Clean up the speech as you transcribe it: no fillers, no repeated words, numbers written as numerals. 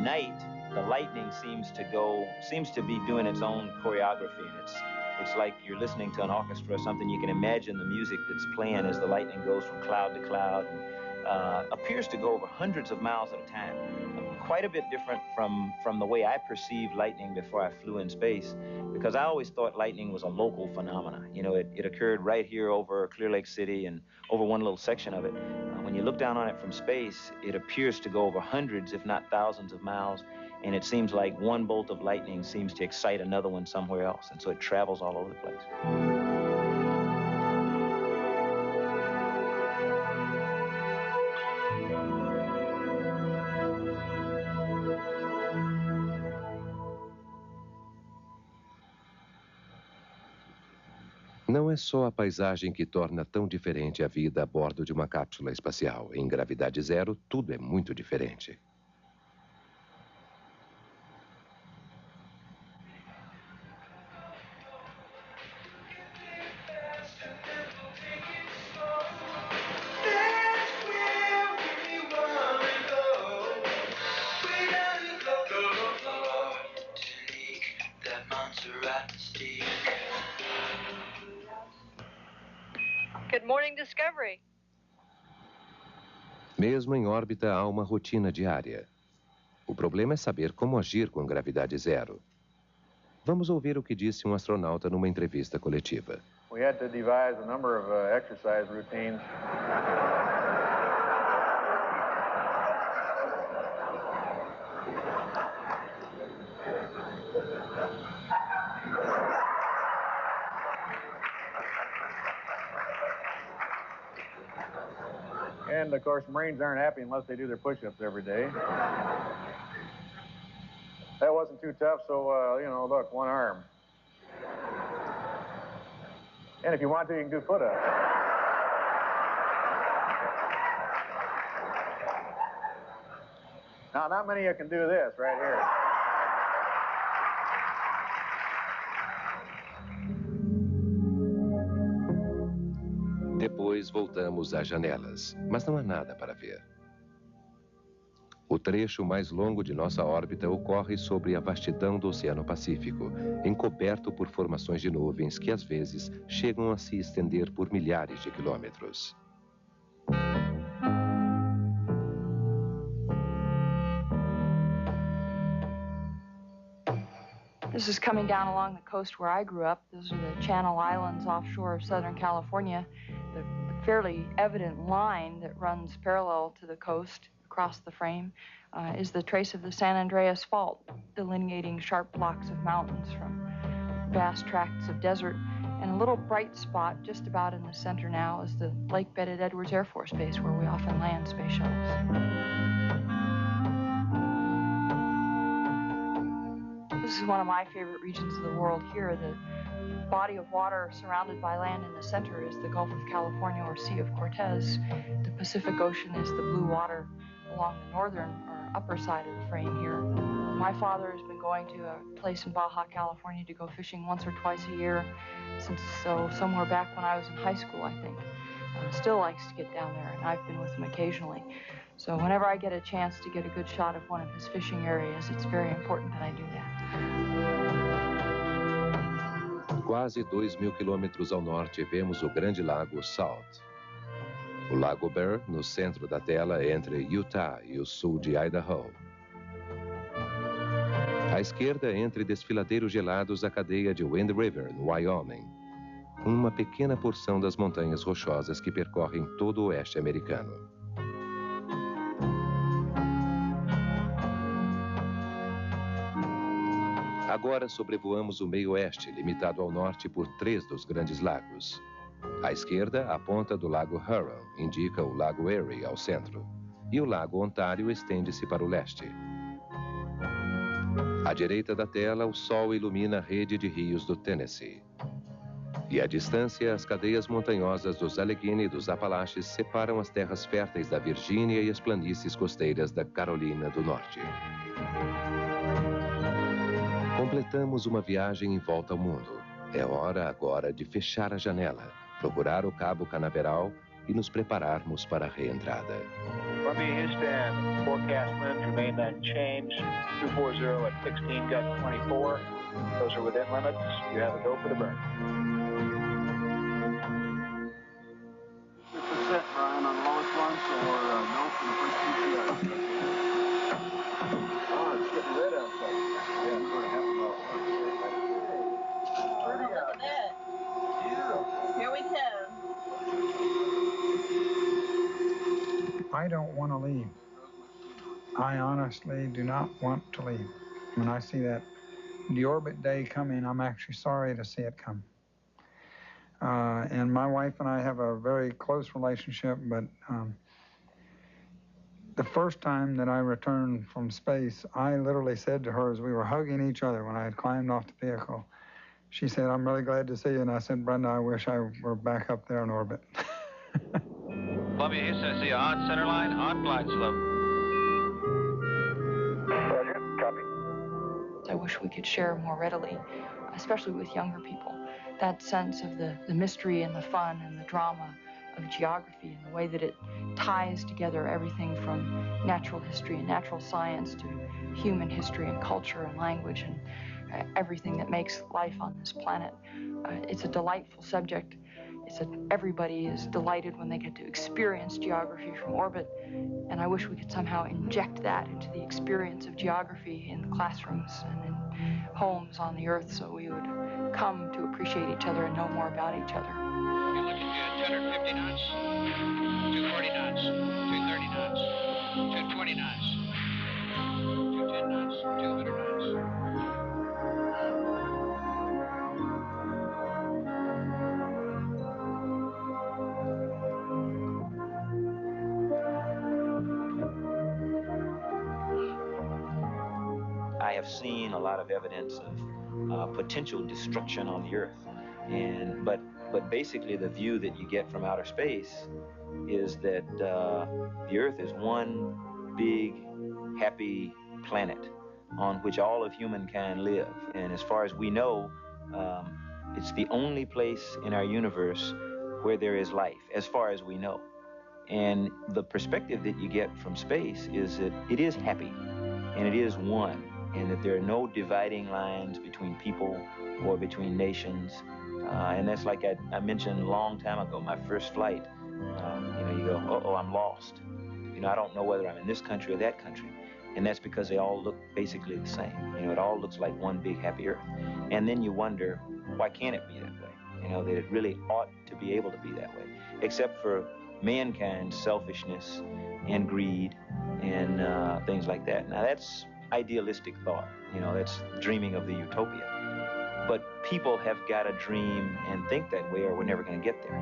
night, the lightning seems to be doing its own choreography, and it's like you're listening to an orchestra or something. You can imagine the music that's playing as the lightning goes from cloud to cloud, and appears to go over hundreds of miles at a time. Quite a bit different from the way I perceived lightning before I flew in space, because I always thought lightning was a local phenomenon. You know, it occurred right here over Clear Lake City and over one little section of it. When you look down on it from space, it appears to go over hundreds, if not thousands of miles, and it seems like one bolt of lightning seems to excite another one somewhere else, and so it travels all over the place. Não é só a paisagem que torna tão diferente a vida a bordo de uma cápsula espacial. Em gravidade zero, tudo é muito diferente. Good morning, Discovery. Mesmo em órbita, há uma rotina diária. O problema é saber como agir com gravidade zero. Vamos ouvir o que disse um astronauta numa entrevista coletiva. We had to devise a number of exercise routines. And, of course, Marines aren't happy unless they do their push-ups every day. That wasn't too tough, so, you know, look, one arm. And if you want to, you can do foot-ups. Now, not many of you can do this right here. Depois voltamos às janelas, mas não há nada para ver. O trecho mais longo de nossa órbita ocorre sobre a vastidão do Oceano Pacífico, encoberto por formações de nuvens que às vezes chegam a se estender por milhares de quilômetros. This is coming down along the coast where I grew up. Those are the Channel Islands offshore of Southern California. The fairly evident line that runs parallel to the coast across the frame is the trace of the San Andreas Fault, delineating sharp blocks of mountains from vast tracts of desert. And a little bright spot just about in the center now is the lake bed at Edwards Air Force Base, where we often land space shuttles. This is one of my favorite regions of the world here. The body of water surrounded by land in the center is the Gulf of California, or Sea of Cortez. The Pacific Ocean is the blue water along the northern or upper side of the frame here. My father has been going to a place in Baja, California to go fishing once or twice a year since somewhere back when I was in high school, I think. Still likes to get down there, and I've been with him occasionally. So whenever I get a chance to get a good shot of one of his fishing areas, it's very important that I do that. Quase 2.000 quilômetros ao norte, vemos o grande lago Salt. O lago Bear, no centro da tela, entre Utah e o sul de Idaho. À esquerda, entre desfiladeiros gelados, a cadeia de Wind River, no Wyoming. Uma pequena porção das montanhas rochosas que percorrem todo o oeste americano. Agora sobrevoamos o meio-oeste, limitado ao norte por 3 dos grandes lagos. À esquerda, a ponta do lago Huron indica o lago Erie ao centro, e o lago Ontário estende-se para o leste. À direita da tela, o sol ilumina a rede de rios do Tennessee. E à distância, as cadeias montanhosas dos Allegheny e dos Apalaches separam as terras férteis da Virgínia e as planícies costeiras da Carolina do Norte. Completamos uma viagem em volta ao mundo. É hora agora de fechar a janela, procurar o Cabo Canaveral e nos prepararmos para a reentrada. Columbia, Houston, forecast winds remain unchanged. 240 at 16, gut 24. Those are within limits. You have a go for the burn. 6% Brian on lowest one, so no for the first PCS. Oh, it's getting red outside. Yeah, it's going to happen all at once. Pretty Look at that. Beautiful. Here we come. I don't want to leave. I honestly do not want to leave. When I see that deorbit day coming, I'm actually sorry to see it come. And my wife and I have a very close relationship, but the first time that I returned from space, I literally said to her as we were hugging each other when I had climbed off the vehicle, she said, "I'm really glad to see you." And I said, "Brenda, I wish I were back up there in orbit." Columbia, Houston, I see you on center line, on glide slope. Roger, copy. I wish we could share more readily, especially with younger people, that sense of the mystery and the fun and the drama of geography and the way that it ties together everything from natural history and natural science to human history and culture and language and everything that makes life on this planet. It's a delightful subject. Everybody is delighted when they get to experience geography from orbit, and I wish we could somehow inject that into the experience of geography in the classrooms and in homes on the Earth, so we would come to appreciate each other and know more about each other. You're looking at 250 knots, 240 knots, 230 knots, 220 knots, 210 knots, 200 knots. I have seen a lot of evidence of potential destruction on the Earth, but basically the view that you get from outer space is that the Earth is one big happy planet on which all of humankind live, and as far as we know, it's the only place in our universe where there is life, as far as we know. And the perspective that you get from space is that it is happy, and it is one, and that there are no dividing lines between people or between nations. And that's like I mentioned a long time ago, my first flight, you go, uh-oh, I'm lost. I don't know whether I'm in this country or that country. And that's because they all look basically the same. It all looks like one big happy Earth. And then you wonder, why can't it be that way? That it really ought to be able to be that way, except for mankind's selfishness and greed and things like that. Now that's idealistic thought, that's dreaming of the utopia. But people have got to dream and think that way or we're never going to get there.